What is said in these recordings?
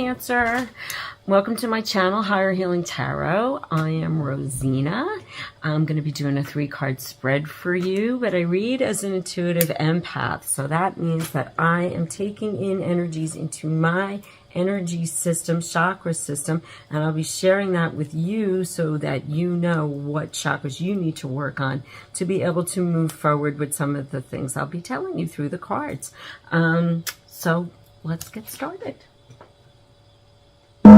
Cancer. Welcome to my channel, Higher Healing Tarot. I am Rosina. I'm going to be doing a 3-card spread for you, but I read as an intuitive empath. So that means that I am taking in energies into my energy system, chakra system, and I'll be sharing that with you so that you know what chakras you need to work on to be able to move forward with some of the things I'll be telling you through the cards. So let's get started. Okay.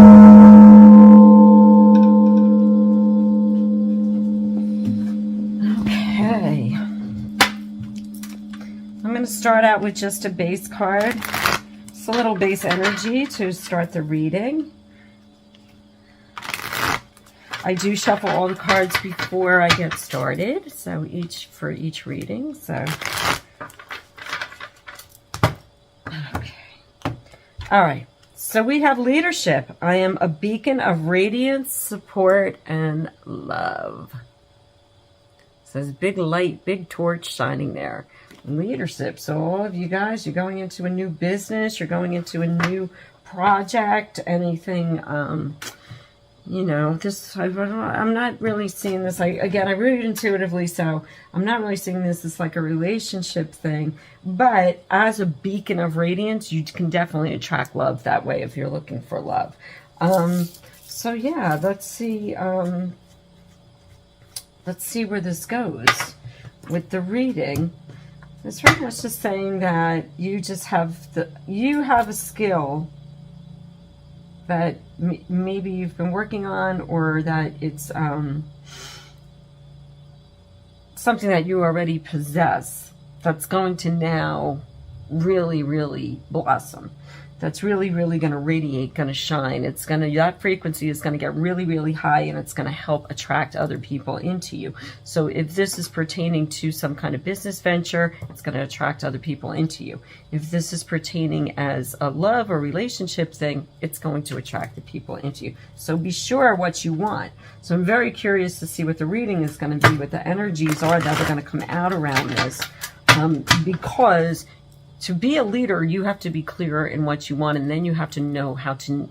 I'm going to start out with just a base card. It's a little base energy to start the reading. I do shuffle all the cards before I get started, so for each reading. So, okay. All right. So we have leadership. I am a beacon of radiance, support, and love. It says big light, big torch shining there. Leadership. So all of you guys, you're going into a new business, you're going into a new project, anything, you know, this, I'm not really seeing this, again, I read it intuitively, so I'm not really seeing this as like a relationship thing, but as a beacon of radiance, you can definitely attract love that way if you're looking for love. So yeah, let's see where this goes with the reading. It's very much just saying that you just have a skill that maybe you've been working on, or that it's something that you already possess that's going to now really, really blossom. That's really, really going to radiate, going to shine. It's going to, that frequency is going to get really, really high, and it's going to help attract other people into you. So if this is pertaining to some kind of business venture, it's going to attract other people into you. If this is pertaining as a love or relationship thing, it's going to attract the people into you. So be sure what you want. So I'm very curious to see what the reading is going to be, what the energies are that are going to come out around this, because to be a leader, you have to be clear in what you want, and then you have to know how to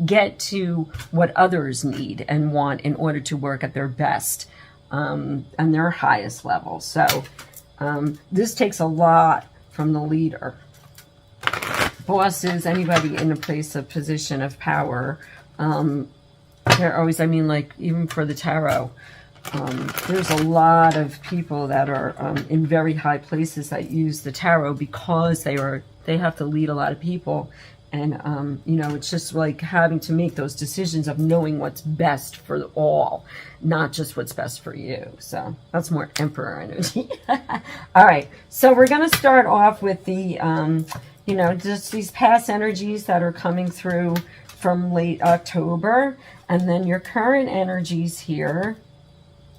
get to what others need and want in order to work at their best and their highest level. So this takes a lot from the leader. Bosses, anybody in a place of position of power, they're always, I mean, like even for the tarot, there's a lot of people that are in very high places that use the tarot because they have to lead a lot of people, and you know, it's just like having to make those decisions of knowing what's best for all, not just what's best for you. So that's more Emperor energy. All right, so we're going to start off with the you know, just these past energies that are coming through from late October, and then your current energies here.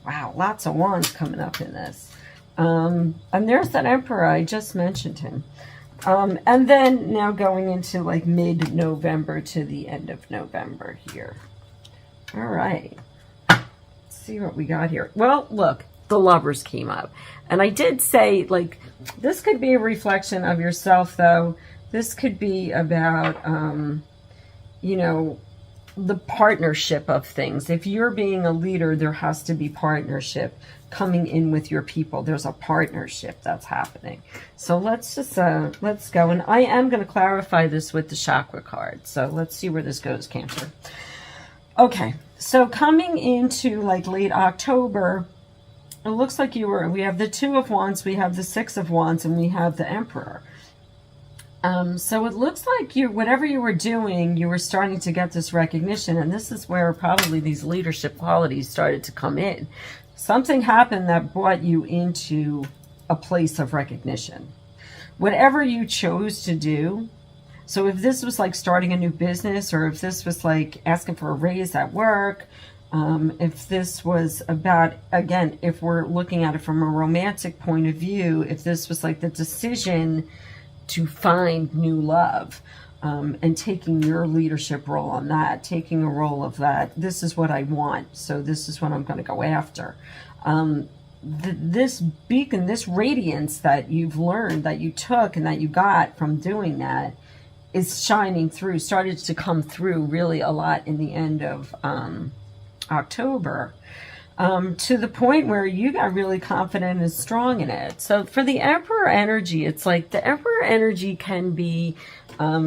Wow, lots of wands coming up in this. And there's that Emperor, I just mentioned him. And then now going into like mid-November to the end of November here. All right. Let's see what we got here. Well, look, the Lovers came up. And I did say, like, this could be a reflection of yourself, though. This could be about, you know, the partnership of things. If you're being a leader, there has to be partnership coming in with your people. There's a partnership that's happening. So let's just let's go, and I am going to clarify this with the chakra card. So let's see where this goes, Cancer. Okay, so coming into like late October, it looks like we have the Two of Wands, we have the Six of Wands, and we have the Emperor. So it looks like whatever you were doing, you were starting to get this recognition, and this is where probably these leadership qualities started to come in. Something happened that brought you into a place of recognition. Whatever you chose to do, so if this was like starting a new business, or if this was like asking for a raise at work, if this was about, again, if we're looking at it from a romantic point of view, if this was like the decision to find new love, and taking your leadership role on that, taking a role of that, this is what I want, so this is what I'm going to go after. This beacon, this radiance that you've learned, that you took and that you got from doing that, is shining through, started to come through really a lot in the end of October, to the point where you got really confident and strong in it. So for the Emperor energy, it's like the Emperor energy can be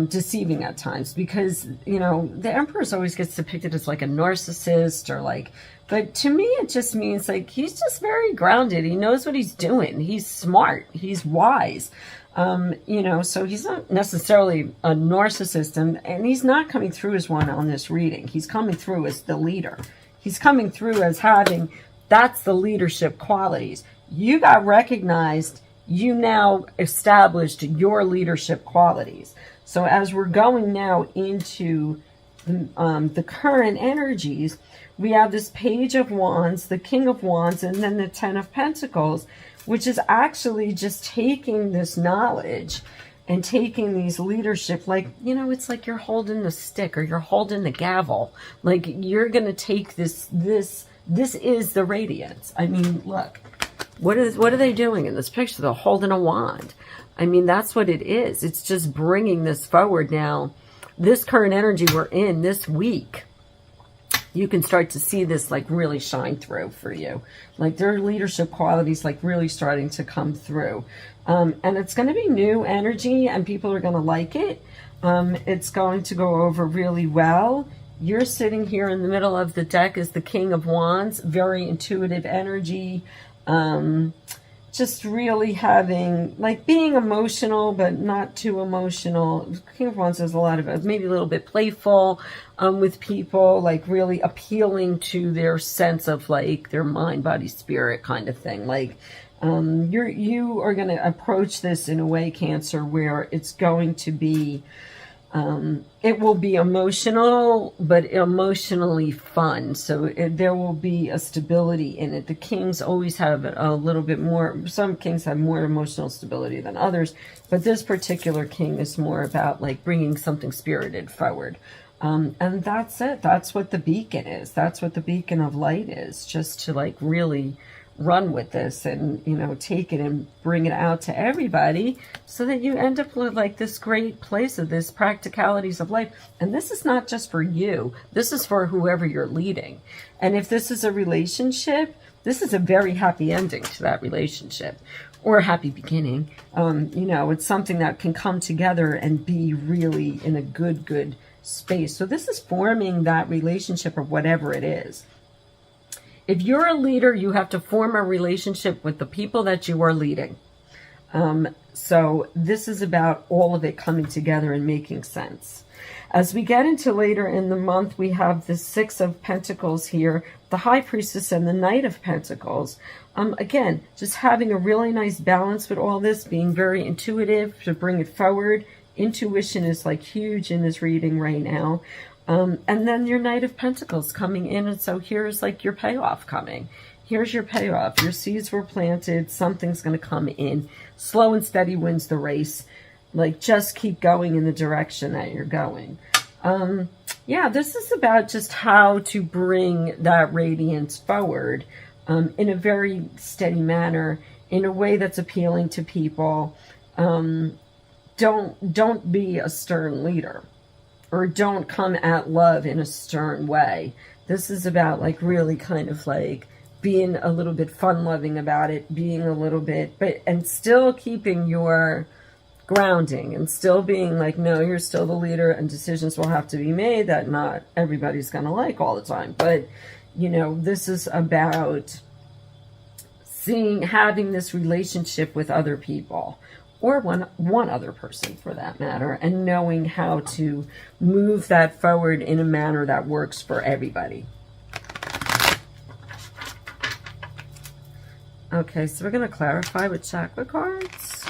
deceiving at times, because, you know, the Emperor always gets depicted as like a narcissist or like, but to me it just means like he's just very grounded. He knows what he's doing. He's smart. He's wise. You know, so he's not necessarily a narcissist, and he's not coming through as one on this reading. He's coming through as the leader. He's coming through as having, that's the leadership qualities. You got recognized. You now established your leadership qualities. So as we're going now into the current energies, we have this Page of Wands, the King of Wands, and then the Ten of Pentacles, which is actually just taking this knowledge and taking these leadership, like, you know, it's like you're holding the stick or you're holding the gavel. Like, you're going to take this is the radiance. I mean, look, what are they doing in this picture? They're holding a wand. I mean, that's what it is. It's just bringing this forward now. This current energy we're in this week, you can start to see this like really shine through for you. Like their leadership qualities like really starting to come through. And it's going to be new energy and people are going to like it. It's going to go over really well. You're sitting here in the middle of the deck as the King of Wands, very intuitive energy. Just really having, like, being emotional, but not too emotional. King of Wands has a lot of, maybe a little bit playful with people, like really appealing to their sense of like their mind, body, spirit kind of thing. Like, you are going to approach this in a way, Cancer, where it's going to be, it will be emotional, but emotionally fun. So there will be a stability in it. The kings always have a little bit more. Some kings have more emotional stability than others, but this particular king is more about like bringing something spirited forward. And that's it. That's what the beacon is. That's what the beacon of light is, just to like really run with this and, you know, take it and bring it out to everybody so that you end up with like this great place of this practicalities of life. And this is not just for you. This is for whoever you're leading. And if this is a relationship, this is a very happy ending to that relationship, or a happy beginning. You know, it's something that can come together and be really in a good space. So this is forming that relationship or whatever it is. If you're a leader, you have to form a relationship with the people that you are leading. So this is about all of it coming together and making sense. As we get into later in the month, we have the Six of Pentacles here, the High Priestess and the Knight of Pentacles. Again, just having a really nice balance with all this, being very intuitive to bring it forward. Intuition is like huge in this reading right now. And then your Knight of Pentacles coming in. And so here's like your payoff coming. Here's your payoff. Your seeds were planted. Something's going to come in. Slow and steady wins the race. Like, just keep going in the direction that you're going. Yeah, this is about just how to bring that radiance forward in a very steady manner, in a way that's appealing to people. Don't be a stern leader. Or don't come at love in a stern way. This is about like really kind of like being a little bit fun-loving about it, being a little bit, and still keeping your grounding and still being like, no, you're still the leader and decisions will have to be made that not everybody's going to like all the time. But, you know, this is about having this relationship with other people, or one other person for that matter, and knowing how to move that forward in a manner that works for everybody. Okay, so we're going to clarify with chakra cards.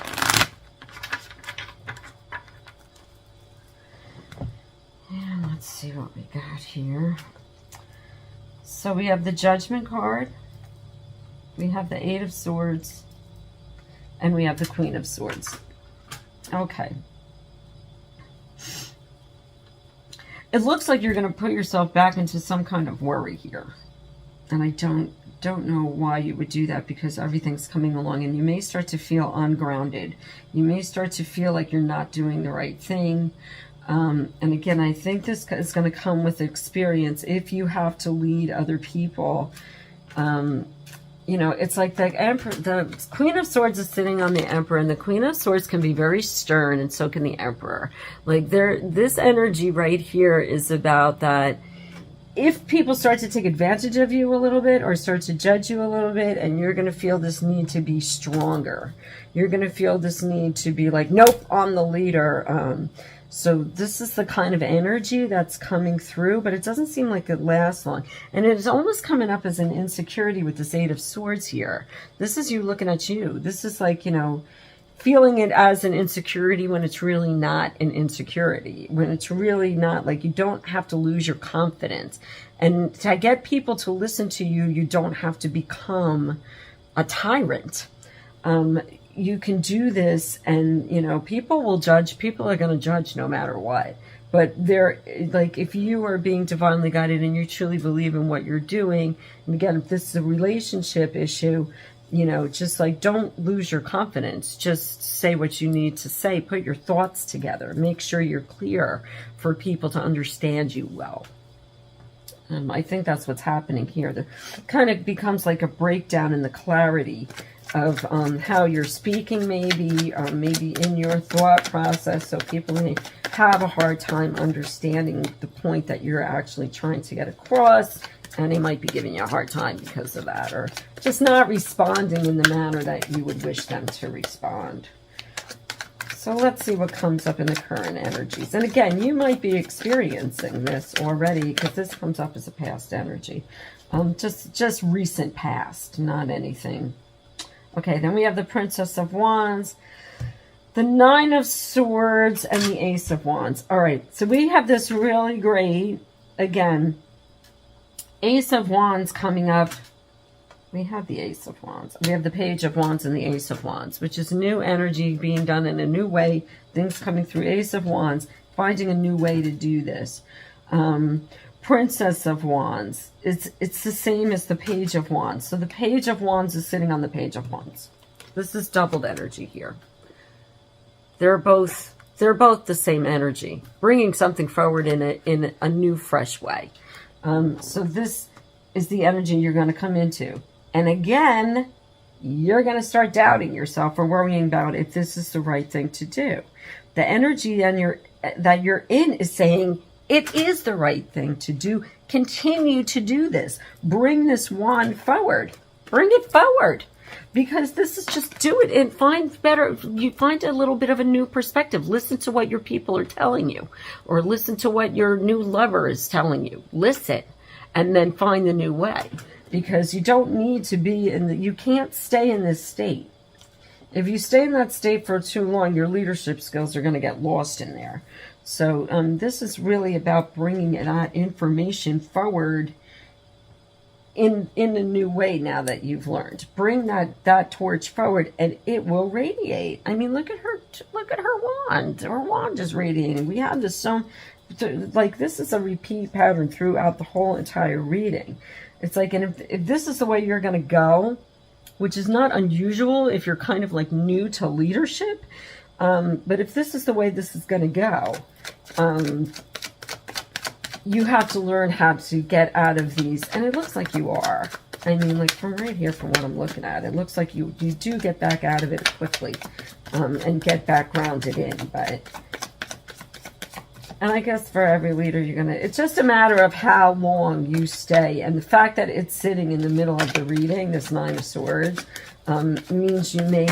And let's see what we got here. So we have the Judgment card. We have the Eight of Swords. And we have the Queen of Swords. Okay. It looks like you're going to put yourself back into some kind of worry here. And I don't know why you would do that, because everything's coming along and you may start to feel ungrounded. You may start to feel like you're not doing the right thing. And again, I think this is going to come with experience. If you have to lead other people, you know, it's like the Emperor, the Queen of Swords is sitting on the Emperor, and the Queen of Swords can be very stern, and so can the Emperor. Like this energy right here is about that. If people start to take advantage of you a little bit or start to judge you a little bit, and you're going to feel this need to be stronger, you're going to feel this need to be like, nope, I'm the leader. So this is the kind of energy that's coming through, but it doesn't seem like it lasts long. And it is almost coming up as an insecurity with this Eight of Swords here. This is you looking at you. This is like, you know, feeling it as an insecurity when it's really not an insecurity, when it's really not, like, you don't have to lose your confidence. And to get people to listen to you, you don't have to become a tyrant. You can do this, and, you know, people will judge. People are going to judge no matter what. But they're like, if you are being divinely guided and you truly believe in what you're doing, and again, if this is a relationship issue, you know, just like, don't lose your confidence. Just say what you need to say. Put your thoughts together. Make sure you're clear for people to understand you well. I think that's what's happening here. There kind of becomes like a breakdown in the clarity of how you're speaking, maybe in your thought process. So people may have a hard time understanding the point that you're actually trying to get across. And they might be giving you a hard time because of that, or just not responding in the manner that you would wish them to respond. So let's see what comes up in the current energies. And again, you might be experiencing this already, because this comes up as a past energy. Just recent past, not anything. Okay, then we have the Princess of Wands, the Nine of Swords, and the Ace of Wands. All right, so we have this really great, again, Ace of Wands coming up. We have the Ace of Wands. We have the Page of Wands and the Ace of Wands, which is new energy being done in a new way. Things coming through. Ace of Wands, finding a new way to do this. Princess of Wands. It's the same as the Page of Wands. So the Page of Wands is sitting on the Page of Wands. This is doubled energy here. They're both the same energy, bringing something forward in a new, fresh way. So this is the energy you're going to come into. And again, you're going to start doubting yourself or worrying about if this is the right thing to do. The energy that you're in is saying it is the right thing to do. Continue to do this. Bring this wand forward. Bring it forward. Because this is just do it and find better. You find a little bit of a new perspective. Listen to what your people are telling you, or listen to what your new lover is telling you. Listen, and then find the new way. Because you don't need to be you can't stay in this state. If you stay in that state for too long, your leadership skills are going to get lost in there. So this is really about bringing that information forward in a new way now that you've learned. Bring that torch forward, and it will radiate. I mean, look at her wand. Her wand is radiating. We have this this is a repeat pattern throughout the whole entire reading. It's like, and if this is the way you're going to go, which is not unusual if you're kind of like new to leadership, but if this is the way this is going to go, you have to learn how to get out of these. And it looks like you are. I mean, like from right here, from what I'm looking at, it looks like you do get back out of it quickly and get back grounded in. And I guess for every leader, it's just a matter of how long you stay. And the fact that it's sitting in the middle of the reading, this Nine of Swords, means you may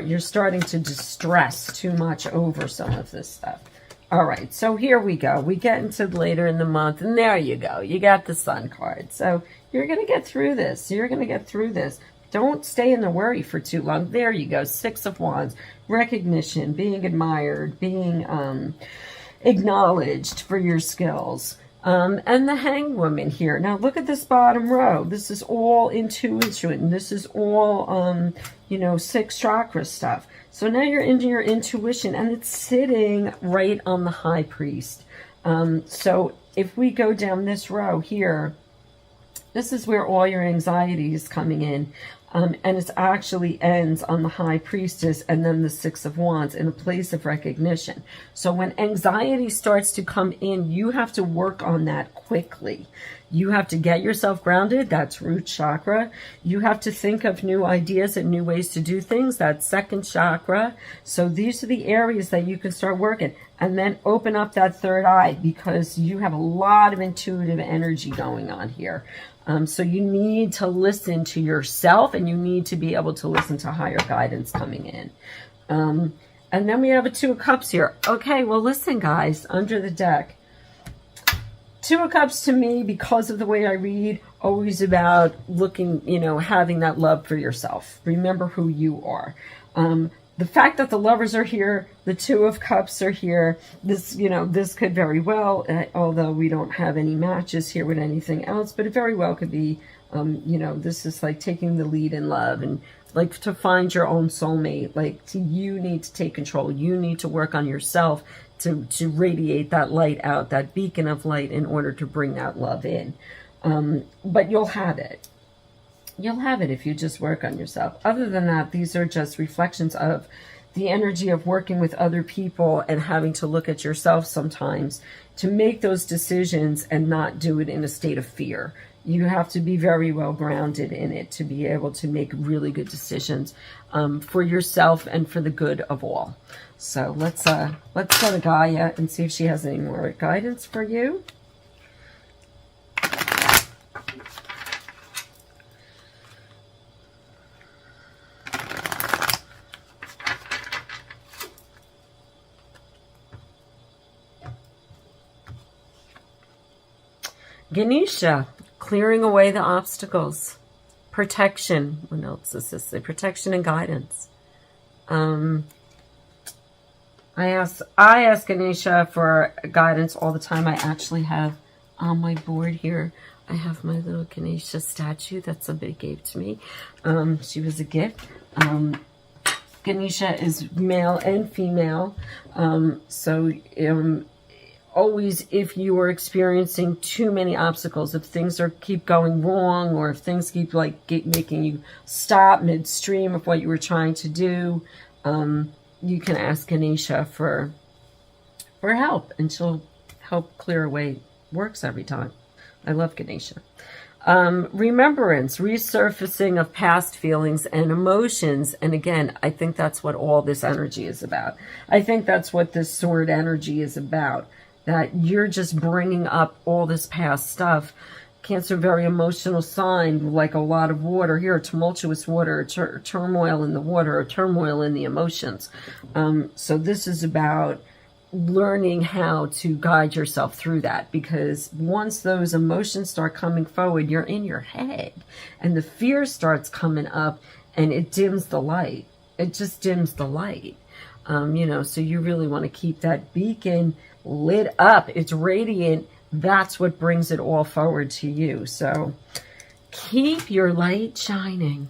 you're starting to distress too much over some of this stuff. All right, so here we go. We get into later in the month, and there you go. You got the Sun card. So you're going to get through this. You're going to get through this. Don't stay in the worry for too long. There you go. Six of Wands, recognition, being admired, being acknowledged for your skills. And the Hanged Woman here. Now look at this bottom row. This is all intuition. This is all, sixth chakra stuff. So now you're into your intuition, and it's sitting right on the High Priest. So if we go down this row here, this is where all your anxiety is coming in. And it actually ends on the High Priestess and then the Six of Wands in a place of recognition. So when anxiety starts to come in, you have to work on that quickly. You have to get yourself grounded. That's root chakra. You have to think of new ideas and new ways to do things. That's second chakra. So these are the areas that you can start working. And then open up that third eye, because you have a lot of intuitive energy going on here. So you need to listen to yourself, and you need to be able to listen to higher guidance coming in. And then we have a Two of Cups here. Okay, well, listen, guys, under the deck. Two of Cups to me, because of the way I read, always about looking, you know, having that love for yourself. Remember who you are. The fact that the Lovers are here, the Two of Cups are here, this, you know, this could very well, although we don't have any matches here with anything else, but it very well could be, you know, this is like taking the lead in love, and like to find your own soulmate. Like you need to take control. You need to work on yourself to radiate that light out, that beacon of light, in order to bring that love in. But you'll have it. You'll have it if you just work on yourself. Other than that, these are just reflections of the energy of working with other people and having to look at yourself sometimes to make those decisions and not do it in a state of fear. You have to be very well grounded in it to be able to make really good decisions for yourself and for the good of all. So let's go to Gaia and see if she has any more guidance for you. Ganesha, clearing away the obstacles. Protection. What else does this say? Protection and guidance. I ask Ganesha for guidance all the time. I actually have on my board here, I have my little Ganesha statue that somebody gave to me. She was a gift. Ganesha is male and female. Always, if you are experiencing too many obstacles, if things keep going wrong, or if things keep making you stop midstream of what you were trying to do, you can ask Ganesha for help, and she'll help clear away. Works every time. I love Ganesha. Remembrance, resurfacing of past feelings and emotions. And again, I think that's what all this energy is about. I think that's what this sword energy is about. That you're just bringing up all this past stuff. Cancer, very emotional sign, like a lot of water here, tumultuous water, turmoil in the water, or turmoil in the emotions. So this is about learning how to guide yourself through that, because once those emotions start coming forward, you're in your head, and the fear starts coming up, and it dims the light. It just dims the light. So you really want to keep that beacon lit up. It's radiant. That's what brings it all forward to you. So keep your light shining.